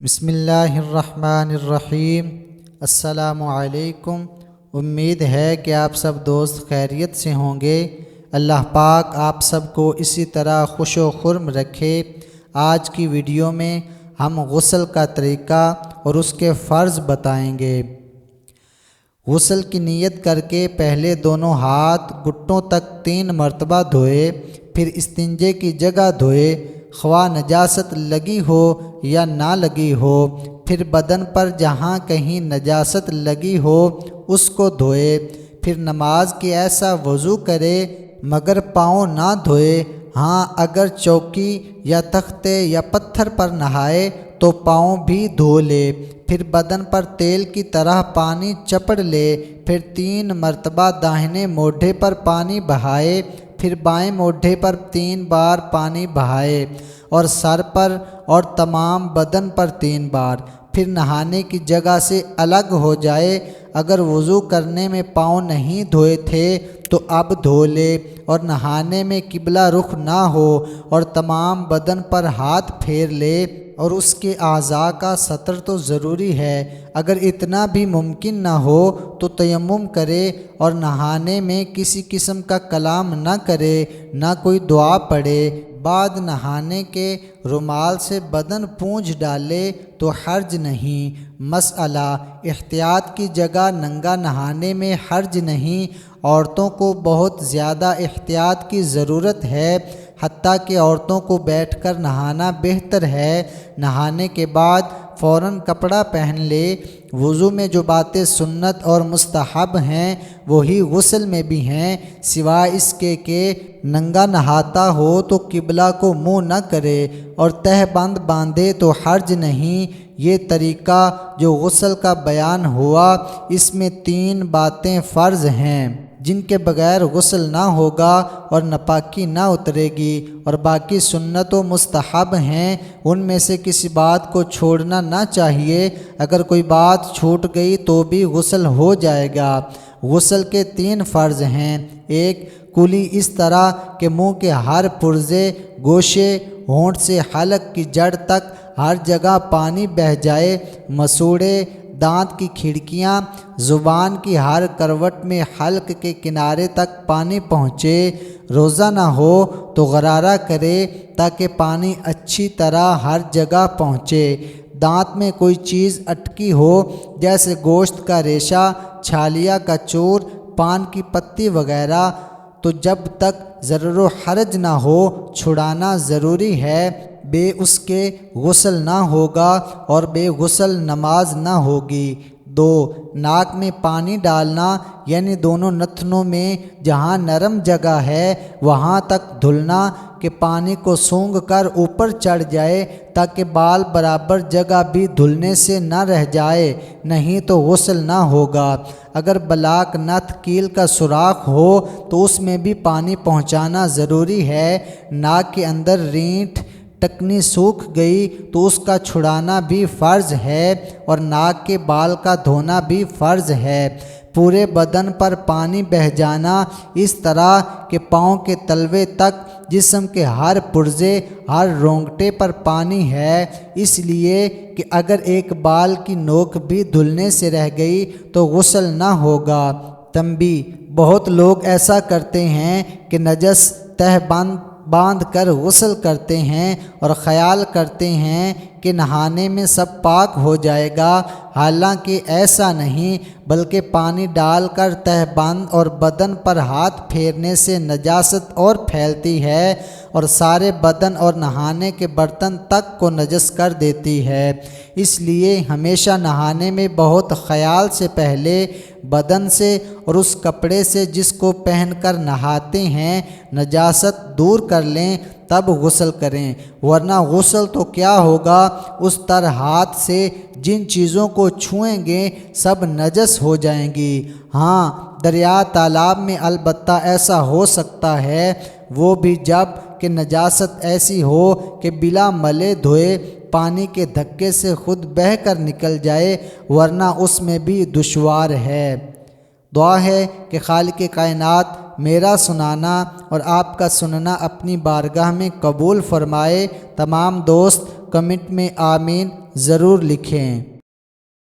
بسم اللہ الرحمن الرحیم۔ السلام علیکم۔ امید ہے کہ آپ سب دوست خیریت سے ہوں گے۔ اللہ پاک آپ سب کو اسی طرح خوش و خرم رکھے۔ آج کی ویڈیو میں ہم غسل کا طریقہ اور اس کے فرض بتائیں گے۔ غسل کی نیت کر کے پہلے دونوں ہاتھ گھٹنوں تک 3 مرتبہ دھوئے، پھر استنجے کی جگہ دھوئے، خواہ نجاست لگی ہو یا نہ لگی ہو، پھر بدن پر جہاں کہیں نجاست لگی ہو اس کو دھوئے، پھر نماز کی ایسا وضو کرے مگر پاؤں نہ دھوئے۔ ہاں اگر چوکی یا تختے یا پتھر پر نہائے تو پاؤں بھی دھو لے، پھر بدن پر تیل کی طرح پانی چپڑ لے، پھر 3 مرتبہ داہنے موڈھے پر پانی بہائے، پھر بائیں موڈھے پر 3 بار پانی بہائے اور سر پر اور تمام بدن پر 3 بار، پھر نہانے کی جگہ سے الگ ہو جائے۔ اگر وضو کرنے میں پاؤں نہیں دھوئے تھے تو اب دھو لے، اور نہانے میں قبلہ رخ نہ ہو اور تمام بدن پر ہاتھ پھیر لے، اور اس کے اعضاء کا سطر تو ضروری ہے۔ اگر اتنا بھی ممکن نہ ہو تو تیمم کرے اور نہانے میں کسی قسم کا کلام نہ کرے، نہ کوئی دعا پڑھے۔ بعد نہانے کے رومال سے بدن پونجھ ڈالے تو حرج نہیں۔ مسئلہ: احتیاط کی جگہ ننگا نہانے میں حرج نہیں۔ عورتوں کو بہت زیادہ احتیاط کی ضرورت ہے، حتیٰ کہ عورتوں کو بیٹھ کر نہانا بہتر ہے۔ نہانے کے بعد فوراً کپڑا پہن لے۔ وضو میں جو باتیں سنت اور مستحب ہیں وہی غسل میں بھی ہیں، سوائے اس کے کہ ننگا نہاتا ہو تو قبلہ کو منہ نہ کرے، اور تہہ بند باندھے تو حرج نہیں۔ یہ طریقہ جو غسل کا بیان ہوا اس میں 3 باتیں فرض ہیں جن کے بغیر غسل نہ ہوگا اور ناپاکی نہ اترے گی، اور باقی سنت و مستحب ہیں، ان میں سے کسی بات کو چھوڑنا نہ چاہیے۔ اگر کوئی بات چھوٹ گئی تو بھی غسل ہو جائے گا۔ غسل کے 3 فرض ہیں۔ 1. کلی اس طرح کہ منہ کے ہر پرزے، گوشے، ہونٹ سے حلق کی جڑ تک ہر جگہ پانی بہہ جائے۔ مسوڑے، دانت کی کھڑکیاں، زبان کی ہر کروٹ میں حلق کے کنارے تک پانی پہنچے۔ روزہ نہ ہو تو غرارہ کرے تاکہ پانی اچھی طرح ہر جگہ پہنچے۔ دانت میں کوئی چیز اٹکی ہو جیسے گوشت کا ریشہ، چھالیا کا چور، پان کی پتی وغیرہ تو جب تک ضرر و حرج نہ ہو چھڑانا ضروری ہے، بے اس کے غسل نہ ہوگا اور بے غسل نماز نہ ہوگی۔ 2. ناک میں پانی ڈالنا، یعنی دونوں نتنوں میں جہاں نرم جگہ ہے وہاں تک دھلنا کہ پانی کو سونگھ کر اوپر چڑھ جائے، تاکہ بال برابر جگہ بھی دھلنے سے نہ رہ جائے، نہیں تو غسل نہ ہوگا۔ اگر بلاک نتھ کیل کا سوراخ ہو تو اس میں بھی پانی پہنچانا ضروری ہے۔ ناک کے اندر رینٹھ ٹکنی سوکھ گئی تو اس کا چھڑانا بھی فرض ہے، اور ناک کے بال کا دھونا بھی فرض ہے۔ پورے بدن پر پانی بہہ جانا اس طرح کہ پاؤں کے تلوے تک جسم کے ہر پرزے، ہر رونگٹے پر پانی ہے، اس لیے کہ اگر ایک بال کی نوک بھی دھلنے سے رہ گئی تو غسل نہ ہوگا۔ تنبیہ: بہت لوگ ایسا کرتے ہیں کہ نجس تہہ باندھ کر غسل کرتے ہیں اور خیال کرتے ہیں کہ نہانے میں سب پاک ہو جائے گا، حالانکہ ایسا نہیں، بلکہ پانی ڈال کر تہہ بند اور بدن پر ہاتھ پھیرنے سے نجاست اور پھیلتی ہے اور سارے بدن اور نہانے کے برتن تک کو نجس کر دیتی ہے۔ اس لیے ہمیشہ نہانے میں بہت خیال سے پہلے بدن سے اور اس کپڑے سے جس کو پہن کر نہاتے ہیں نجاست دور کر لیں، تب غسل کریں، ورنہ غسل تو کیا ہوگا، اس تر ہاتھ سے جن چیزوں کو چھوئیں گے سب نجس ہو جائیں گی۔ ہاں دریا تالاب میں البتہ ایسا ہو سکتا ہے، وہ بھی جب کہ نجاست ایسی ہو کہ بلا ملے دھوئے پانی کے دھکے سے خود بہہ کر نکل جائے، ورنہ اس میں بھی دشوار ہے۔ دعا ہے کہ خالق کائنات میرا سنانا اور آپ کا سننا اپنی بارگاہ میں قبول فرمائے۔ تمام دوست کمنٹ میں آمین ضرور لکھیں۔